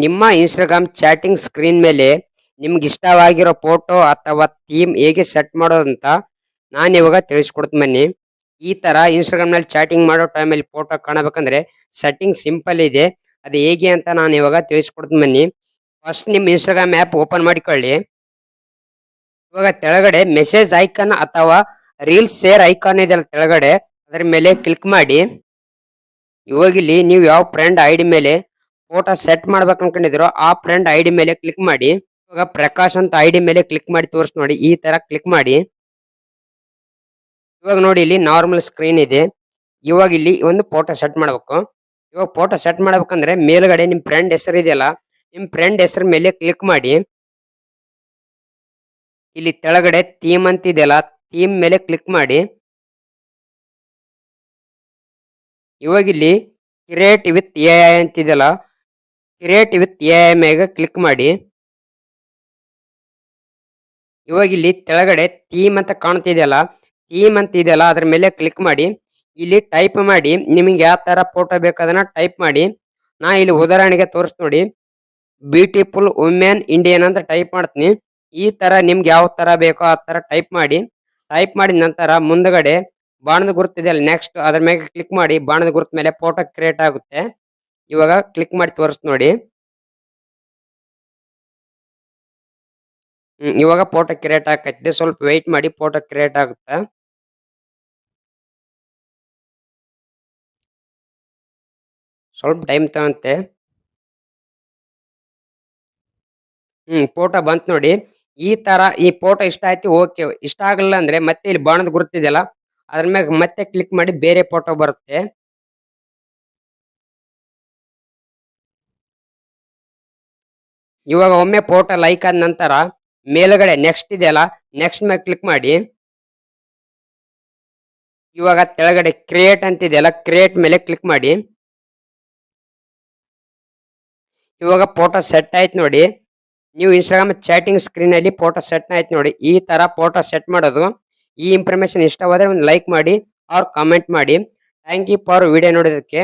ನಿಮ್ಮ ಇನ್ಸ್ಟಾಗ್ರಾಮ್ ಚಾಟಿಂಗ್ ಸ್ಕ್ರೀನ್ ಮೇಲೆ ನಿಮ್ಗೆ ಇಷ್ಟವಾಗಿರೋ ಫೋಟೋ ಅಥವಾ ಥೀಮ್ ಹೇಗೆ ಸೆಟ್ ಮಾಡೋದಂತ ನಾನು ಇವಾಗ ತಿಳಿಸ್ಕೊಡ್ತೀನಿ ಬನ್ನಿ. ಈ ತರ ಇನ್ಸ್ಟಾಗ್ರಾಮ್ ನಲ್ಲಿ ಚಾಟಿಂಗ್ ಮಾಡೋ ಟೈಮಲ್ಲಿ ಫೋಟೋ ಕಾಣಬೇಕಂದ್ರೆ ಸೆಟ್ಟಿಂಗ್ ಸಿಂಪಲ್ ಇದೆ. ಅದು ಹೇಗೆ ಅಂತ ನಾನು ಇವಾಗ ತಿಳಿಸ್ಕೊಡ್ತೀನಿ ಬನ್ನಿ. ಫಸ್ಟ್ ನಿಮ್ಮ ಇನ್ಸ್ಟಾಗ್ರಾಮ್ ಆ್ಯಪ್ ಓಪನ್ ಮಾಡಿಕೊಳ್ಳಿ. ಇವಾಗ ಕೆಳಗಡೆ ಮೆಸೇಜ್ ಐಕಾನ್ ಅಥವಾ ರೀಲ್ಸ್ ಶೇರ್ ಐಕಾನ್ ಇದೆ ಕೆಳಗಡೆ, ಅದರ ಮೇಲೆ ಕ್ಲಿಕ್ ಮಾಡಿ. ಇವಾಗ ಇಲ್ಲಿ ನೀವು ಯಾವ ಫ್ರೆಂಡ್ ಐಡಿ ಮೇಲೆ ಫೋಟೋ ಸೆಟ್ ಮಾಡ್ಬೇಕು ಅನ್ಕೊಂಡಿದ್ರು ಆ ಫ್ರೆಂಡ್ ಐಡಿ ಮೇಲೆ ಕ್ಲಿಕ್ ಮಾಡಿ. ಇವಾಗ ಪ್ರಕಾಶ್ ಅಂತ ಐಡಿ ಮೇಲೆ ಕ್ಲಿಕ್ ಮಾಡಿ ತೋರಿಸ್ ನೋಡಿ, ಈ ತರ ಕ್ಲಿಕ್ ಮಾಡಿ. ಇವಾಗ ನೋಡಿ ಇಲ್ಲಿ ನಾರ್ಮಲ್ ಸ್ಕ್ರೀನ್ ಇದೆ. ಇವಾಗ ಇಲ್ಲಿ ಒಂದು ಫೋಟೋ ಸೆಟ್ ಮಾಡ್ಬೇಕು. ಇವಾಗ ಫೋಟೋ ಸೆಟ್ ಮಾಡ್ಬೇಕಂದ್ರೆ ಮೇಲ್ಗಡೆ ನಿಮ್ ಫ್ರೆಂಡ್ ಹೆಸರು ಇದೆಯಲ್ಲ, ನಿಮ್ ಫ್ರೆಂಡ್ ಹೆಸರು ಮೇಲೆ ಕ್ಲಿಕ್ ಮಾಡಿ. ಇಲ್ಲಿ ಕೆಳಗಡೆ ಥೀಮ್ ಅಂತ ಇದೆಯಲ್ಲ, ಥೀಮ್ ಮೇಲೆ ಕ್ಲಿಕ್ ಮಾಡಿ. ಇವಾಗ ಇಲ್ಲಿ ಕ್ರಿಯೇಟ್ ವಿತ್ ಎಐ ಅಂತಿದೆಯಲ್ಲ, ಕ್ರಿಯೇಟ್ ವಿತ್ ಎಐ ಮೇಲೆ ಕ್ಲಿಕ್ ಮಾಡಿ. ಇವಾಗ ಇಲ್ಲಿ ಕೆಳಗಡೆ ಥೀಮ್ ಅಂತ ಕಾಣ್ತಿದೆಯಲ್ಲ, ಥೀಮ್ ಅಂತ ಇದೆಯಲ್ಲ ಅದ್ರ ಮೇಲೆ ಕ್ಲಿಕ್ ಮಾಡಿ. ಇಲ್ಲಿ ಟೈಪ್ ಮಾಡಿ, ನಿಮಗೆ ಯಾವ ತರ ಫೋಟೋ ಬೇಕಾದನ್ನ ಟೈಪ್ ಮಾಡಿ. ನಾ ಇಲ್ಲಿ ಉದಾಹರಣೆಗೆ ತೋರಿಸ್ ನೋಡಿ, ಬ್ಯೂಟಿಫುಲ್ ವುಮೆನ್ ಇಂಡಿಯನ್ ಅಂತ ಟೈಪ್ ಮಾಡ್ತೀನಿ. ಈ ತರ ನಿಮ್ಗೆ ಯಾವ ತರ ಬೇಕೋ ಆ ತರ ಟೈಪ್ ಮಾಡಿ. ಟೈಪ್ ಮಾಡಿದ ನಂತರ ಮುಂದಗಡೆ ಬಾಣದ ಗುರುತಿದೆ ಅಲ್ಲ, ನೆಕ್ಸ್ಟ್ ಅದ್ರ ಮೇಲೆ ಕ್ಲಿಕ್ ಮಾಡಿ. ಬಾಣದ ಗುರುತ್ ಮೇಲೆ ಫೋಟೋ ಕ್ರಿಯೇಟ್ ಆಗುತ್ತೆ. ಇವಾಗ ಕ್ಲಿಕ್ ಮಾಡಿ ತೋರಿಸ್ ನೋಡಿ. ಇವಾಗ ಫೋಟೋ ಕ್ರಿಯೇಟ್ ಆಕೈತೆ. ಸ್ವಲ್ಪ ವೆಯ್ಟ್ ಮಾಡಿ, ಫೋಟೋ ಕ್ರಿಯೇಟ್ ಆಗುತ್ತೆ. ಸ್ವಲ್ಪ ಟೈಮ್ ತಗೊಂತೆ. ಫೋಟೋ ಬಂತ್ ನೋಡಿ. ಈ ತರ ಈ ಫೋಟೋ ಇಷ್ಟ ಆಯ್ತು, ಓಕೆ. ಇಷ್ಟ ಆಗಲಿಲ್ಲ ಅಂದ್ರೆ ಮತ್ತೆ ಇಲ್ಲಿ ಬಾಣದ ಗುರುತಿದೆಯಲ್ಲ ಅದ್ರ ಮ್ಯಾಗ ಮತ್ತೆ ಕ್ಲಿಕ್ ಮಾಡಿ, ಬೇರೆ ಫೋಟೋ ಬರುತ್ತೆ. ಇವಾಗ ಒಮ್ಮೆ ಫೋಟೋ ಲೈಕ್ ಆದ ನಂತರ ಮೇಲ್ಗಡೆ ನೆಕ್ಸ್ಟ್ ಇದೆಯಲ್ಲ, ನೆಕ್ಸ್ಟ್ ಮೇಲೆ ಕ್ಲಿಕ್ ಮಾಡಿ. ಇವಾಗ ಕೆಳಗಡೆ ಕ್ರಿಯೇಟ್ ಅಂತ ಇದೆಯಲ್ಲ, ಕ್ರಿಯೇಟ್ ಮೇಲೆ ಕ್ಲಿಕ್ ಮಾಡಿ. ಇವಾಗ ಫೋಟೋ ಸೆಟ್ ಆಯ್ತು ನೋಡಿ. ನೀವು ಇನ್ಸ್ಟಾಗ್ರಾಮ್ ಚಾಟಿಂಗ್ ಸ್ಕ್ರೀನ್ ಅಲ್ಲಿ ಫೋಟೋ ಸೆಟ್ ಆಯ್ತು ನೋಡಿ. ಈ ತರ ಫೋಟೋ ಸೆಟ್ ಮಾಡೋದು. ಈ ಇನ್ಫಾರ್ಮೇಶನ್ ಇಷ್ಟವಾದ್ರೆ ಒಂದು ಲೈಕ್ ಮಾಡಿ ಆರ್ ಕಾಮೆಂಟ್ ಮಾಡಿ. ಥ್ಯಾಂಕ್ ಯು ಫಾರ್ ವಿಡಿಯೋ ನೋಡೋದಕ್ಕೆ.